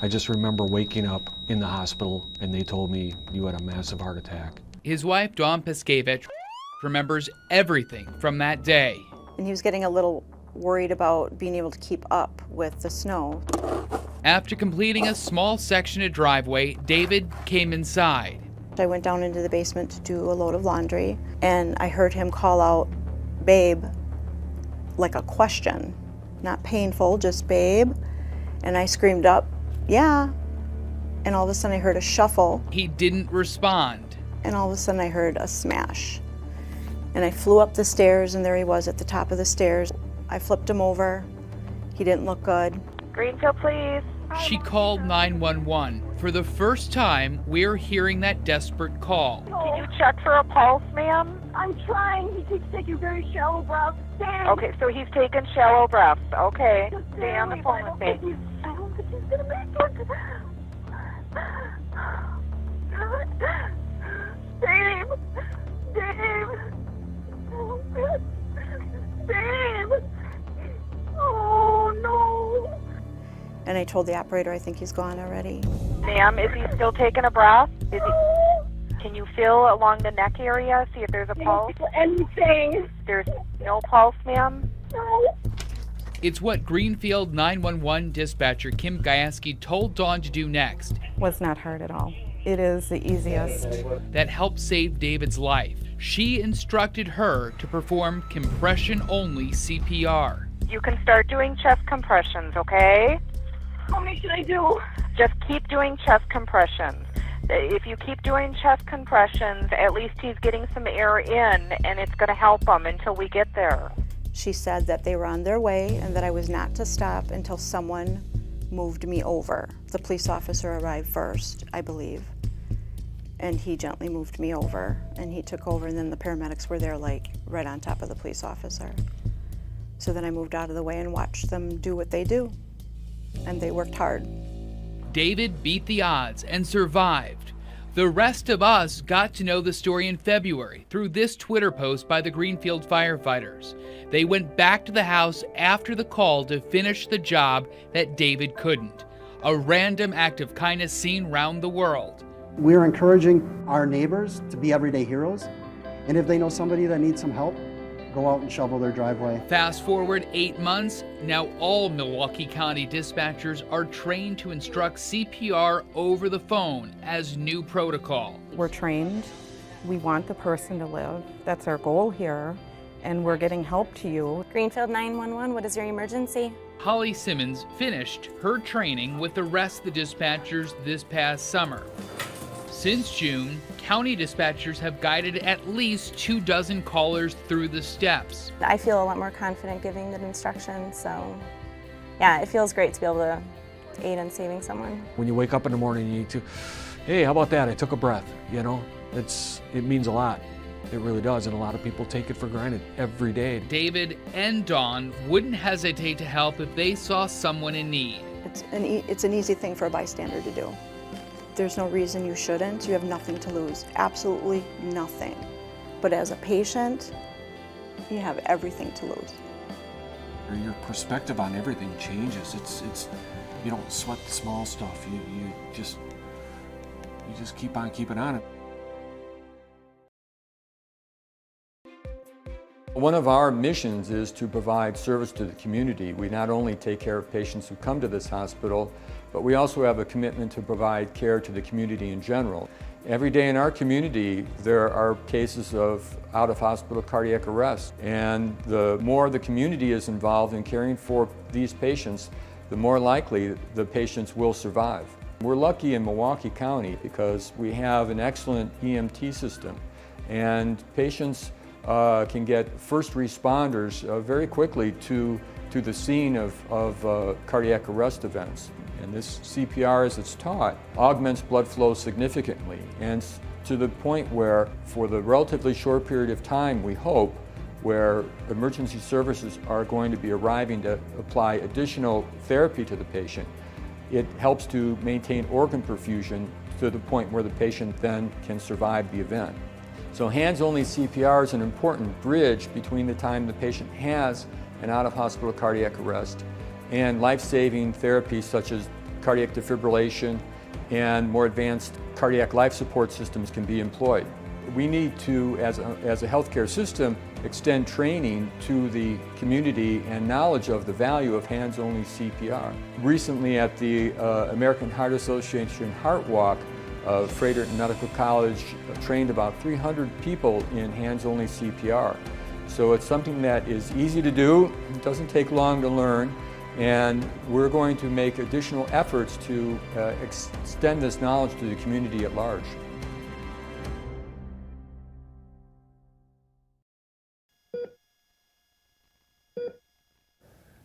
I just remember waking up in the hospital and they told me you had a massive heart attack. His wife, Dawn Piskevich, remembers everything from that day. And he was getting a little worried about being able to keep up with the snow. After completing a small section of driveway, David came inside. I went down into the basement to do a load of laundry, and I heard him call out, "Babe," like a question. Not painful, just "Babe." And I screamed up, "Yeah." And all of a sudden I heard a shuffle. He didn't respond. And all of a sudden I heard a smash. And I flew up the stairs, and there he was at the top of the stairs. I flipped him over. He didn't look good. Greenfield, please. She called 911. For the first time, we're hearing that desperate call. Can you check for a pulse, ma'am? I'm trying. He keeps taking very shallow breaths. Stand. Okay, so he's taking shallow breaths. Okay, Just stay on the phone with me. I don't think he's gonna make it. Dave! Dave! Oh, God. Dave! Oh, no! And I told the operator, I think he's gone already. Ma'am, is he still taking a breath? Can you feel along the neck area? See if there's a pulse? Anything. There's no pulse, ma'am? No. It's what Greenfield 911 dispatcher Kim Gajewski told Dawn to do next. Was not hard at all. It is the easiest. That helped save David's life. She instructed her to perform compression-only CPR. You can start doing chest compressions, okay? How many should I do? Just keep doing chest compressions. If you keep doing chest compressions, at least he's getting some air in, and it's going to help him until we get there. She said that they were on their way and that I was not to stop until someone moved me over. The police officer arrived first, I believe, and he gently moved me over, and he took over, and then the paramedics were there, like, right on top of the police officer. So then I moved out of the way and watched them do what they do, and they worked hard. David beat the odds and survived. The rest of us got to know the story in February through this Twitter post by the Greenfield firefighters. They went back to the house after the call to finish the job that David couldn't. A random act of kindness seen round the world. We're encouraging our neighbors to be everyday heroes, and if they know somebody that needs some help, go out and shovel their driveway. Fast forward 8 months, now all Milwaukee County dispatchers are trained to instruct CPR over the phone as new protocol. We're trained. We want the person to live. That's our goal here, and we're getting help to you. Greenfield 911, what is your emergency? Holly Simmons finished her training with the rest of the dispatchers this past summer. Since June, county dispatchers have guided at least 24 callers through the steps. I feel a lot more confident giving the instructions, so yeah, it feels great to be able to aid in saving someone. When you wake up in the morning, you need to, hey, how about that? I took a breath, you know? It means a lot. It really does, and a lot of people take it for granted every day. David and Dawn wouldn't hesitate to help if they saw someone in need. It's an easy thing for a bystander to do. There's no reason you shouldn't. You have nothing to lose, absolutely nothing. But as a patient, you have everything to lose. Your perspective on everything changes. It's you don't sweat the small stuff. You just keep on keeping on. One of our missions is to provide service to the community. We not only take care of patients who come to this hospital, but we also have a commitment to provide care to the community in general. Every day in our community, there are cases of out-of-hospital cardiac arrest, and the more the community is involved in caring for these patients, the more likely the patients will survive. We're lucky in Milwaukee County because we have an excellent EMT system, and patients can get first responders very quickly to the scene of cardiac arrest events. And this CPR, as it's taught, augments blood flow significantly, and to the point where, for the relatively short period of time, we hope, where emergency services are going to be arriving to apply additional therapy to the patient, it helps to maintain organ perfusion to the point where the patient then can survive the event. So hands-only CPR is an important bridge between the time the patient has an out-of-hospital cardiac arrest and life-saving therapies such as cardiac defibrillation and more advanced cardiac life support systems can be employed. We need to, as a healthcare system, extend training to the community and knowledge of the value of hands-only CPR. Recently at the American Heart Association Heart Walk, Fredericton Medical College trained about 300 people in hands-only CPR. So it's something that is easy to do, it doesn't take long to learn, and we're going to make additional efforts to extend this knowledge to the community at large.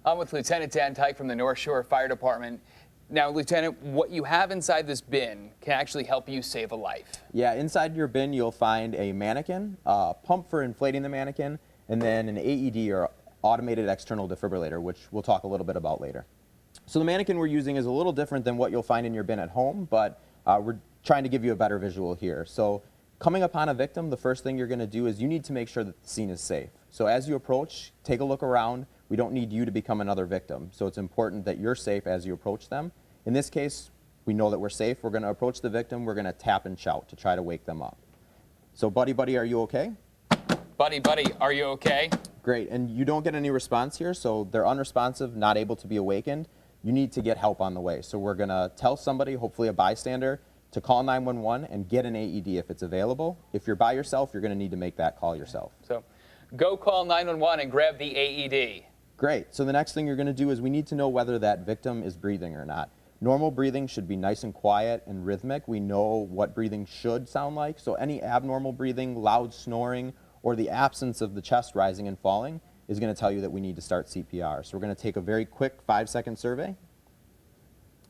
I'm with Lieutenant Dan Tyke from the North Shore Fire Department. Now, Lieutenant, what you have inside this bin can actually help you save a life. Yeah, inside your bin you'll find a mannequin, a pump for inflating the mannequin, and then an AED or automated external defibrillator, which we'll talk a little bit about later. So the mannequin we're using is a little different than what you'll find in your bin at home, but we're trying to give you a better visual here. So coming upon a victim, the first thing you're going to do is you need to make sure that the scene is safe. So as you approach, take a look around. We don't need you to become another victim. So it's important that you're safe as you approach them. In this case, we know that we're safe. We're going to approach the victim. We're going to tap and shout to try to wake them up. So buddy, buddy, are you okay? Buddy, buddy, are you okay? Great, and you don't get any response here, so they're unresponsive, not able to be awakened. You need to get help on the way. So we're gonna tell somebody, hopefully a bystander, to call 911 and get an AED if it's available. If you're by yourself, you're gonna need to make that call yourself. So go call 911 and grab the AED. Great, so the next thing you're gonna do is we need to know whether that victim is breathing or not. Normal breathing should be nice and quiet and rhythmic. We know what breathing should sound like, so any abnormal breathing, loud snoring, or the absence of the chest rising and falling is going to tell you that we need to start CPR. So we're going to take a very quick 5-second survey.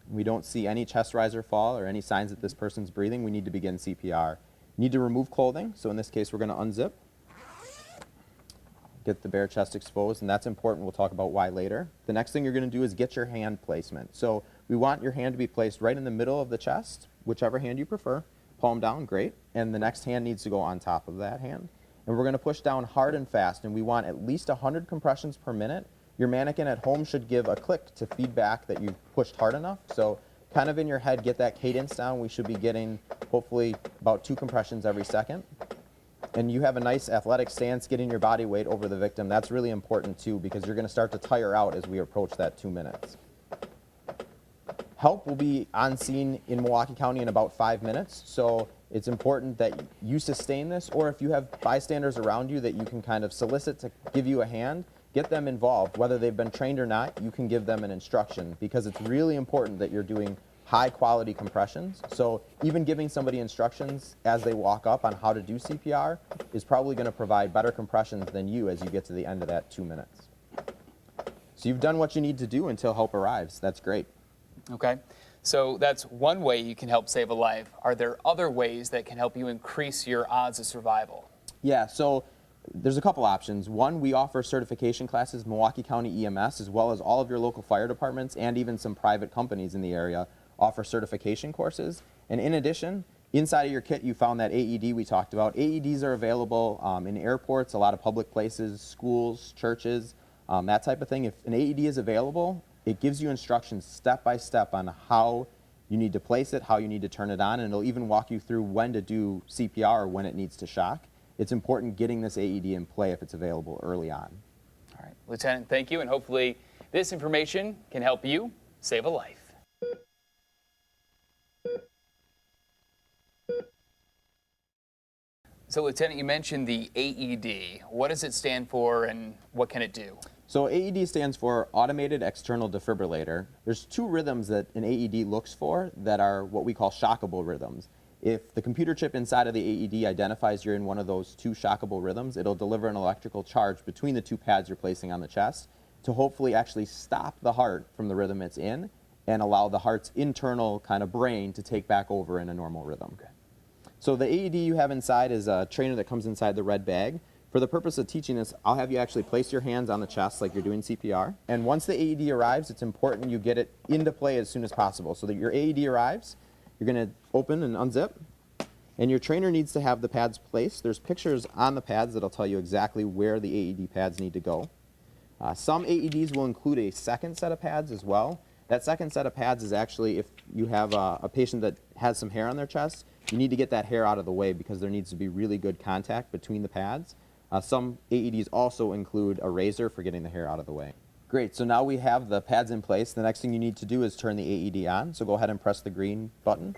We don't see any chest rise or fall or any signs that this person's breathing. We need to begin CPR. Need to remove clothing. So in this case, we're going to unzip, get the bare chest exposed, and that's important. We'll talk about why later. The next thing you're going to do is get your hand placement. So we want your hand to be placed right in the middle of the chest, whichever hand you prefer. Palm down, great. And the next hand needs to go on top of that hand. And we're going to push down hard and fast, and we want at least 100 compressions per minute. Your mannequin at home should give a click to feedback that you've pushed hard enough. So kind of in your head, get that cadence down. We should be getting hopefully about 2 compressions every second. And you have a nice athletic stance, getting your body weight over the victim. That's really important too, because you're going to start to tire out as we approach that 2 minutes. Help will be on scene in Milwaukee County in about 5 minutes. So it's important that you sustain this, or if you have bystanders around you that you can kind of solicit to give you a hand, get them involved. Whether they've been trained or not, you can give them an instruction, because it's really important that you're doing high quality compressions. So even giving somebody instructions as they walk up on how to do CPR is probably going to provide better compressions than you as you get to the end of that 2 minutes. So you've done what you need to do until help arrives. That's great. Okay. So that's one way you can help save a life. Are there other ways that can help you increase your odds of survival? Yeah, so there's a couple options. One, we offer certification classes, Milwaukee County EMS, as well as all of your local fire departments and even some private companies in the area offer certification courses. And in addition, inside of your kit you found that AED we talked about. AEDs are available in airports, a lot of public places, schools, churches, that type of thing. If an AED is available, it gives you instructions step by step on how you need to place it, how you need to turn it on, and it'll even walk you through when to do CPR or when it needs to shock. It's important getting this AED in play if it's available early on. All right, Lieutenant, thank you, and hopefully this information can help you save a life. So, Lieutenant, you mentioned the AED. What does it stand for and what can it do? So AED stands for Automated External Defibrillator. There's 2 rhythms that an AED looks for that are what we call shockable rhythms. If the computer chip inside of the AED identifies you're in one of those 2 shockable rhythms, it'll deliver an electrical charge between the 2 pads you're placing on the chest to hopefully actually stop the heart from the rhythm it's in and allow the heart's internal kind of brain to take back over in a normal rhythm. Okay. So the AED you have inside is a trainer that comes inside the red bag. For the purpose of teaching this, I'll have you actually place your hands on the chest like you're doing CPR. And once the AED arrives, it's important you get it into play as soon as possible. So that your AED arrives, you're going to open and unzip. And your trainer needs to have the pads placed. There's pictures on the pads that'll tell you exactly where the AED pads need to go. Some AEDs will include a second set of pads as well. That second set of pads is actually if you have a patient that has some hair on their chest, you need to get that hair out of the way because there needs to be really good contact between the pads. Some AEDs also include a razor for getting the hair out of the way. Great, so now we have the pads in place. The next thing you need to do is turn the AED on. So go ahead and press the green button.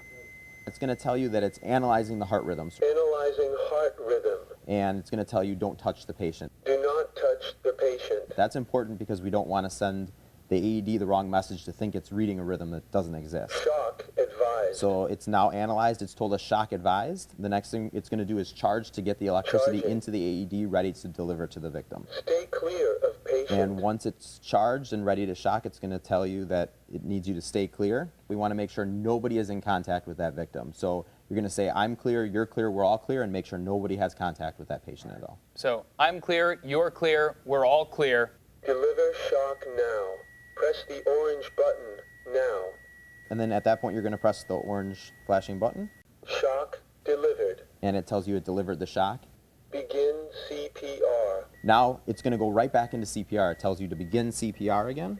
It's going to tell you that it's analyzing the heart rhythms. Analyzing heart rhythm. And it's going to tell you don't touch the patient. Do not touch the patient. That's important because we don't want to send the AED the wrong message to think it's reading a rhythm that doesn't exist. Shock advised. So it's now analyzed. It's told us shock advised. The next thing it's going to do is charge to get the electricity Charging. into the AED ready to deliver to the victim. Stay clear of patient. And once it's charged and ready to shock, it's going to tell you that it needs you to stay clear. We want to make sure nobody is in contact with that victim. So you're going to say, I'm clear, you're clear, we're all clear, and make sure nobody has contact with that patient at all. So I'm clear, you're clear, we're all clear. Deliver shock now. Press the orange button now. And then at that point, you're going to press the orange flashing button. Shock delivered. And it tells you it delivered the shock. Begin CPR. Now it's going to go right back into CPR. It tells you to begin CPR again.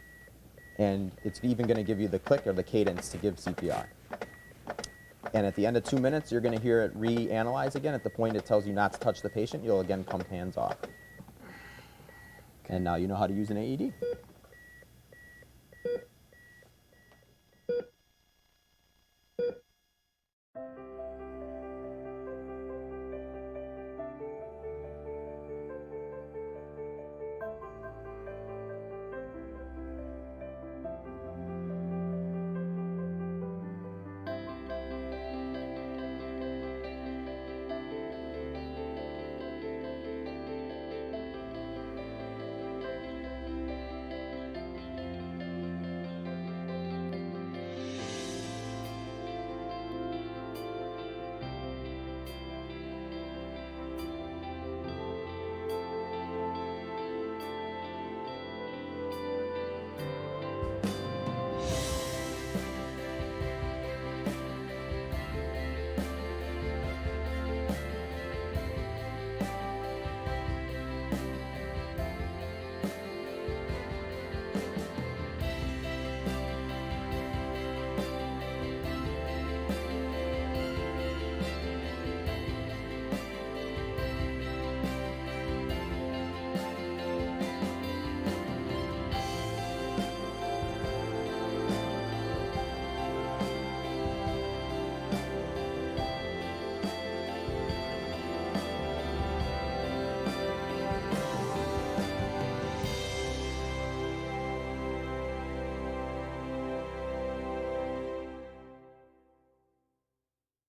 And it's even going to give you the click or the cadence to give CPR. And at the end of 2 minutes, you're going to hear it reanalyze again. At the point it tells you not to touch the patient, you'll again come hands off. And now you know how to use an AED.